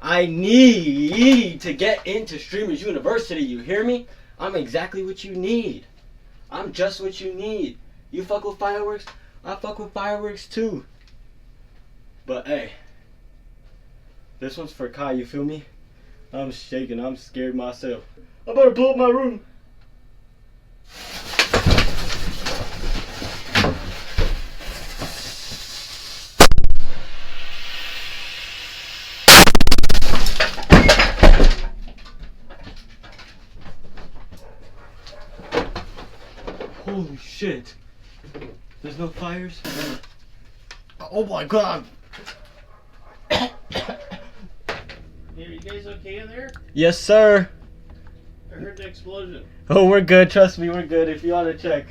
I need to get into Streamers University, you hear me? I'm exactly what you need. I'm just what you need. You fuck with fireworks? I fuck with fireworks too. But hey, this one's for Kai, you feel me? I'm shaking, I'm scared myself. I better blow up my room. Holy shit. There's no fires? Oh my god. Hey, are you guys okay in there? Yes, sir. I heard the explosion. Oh, we're good. Trust me, we're good. If you want to check.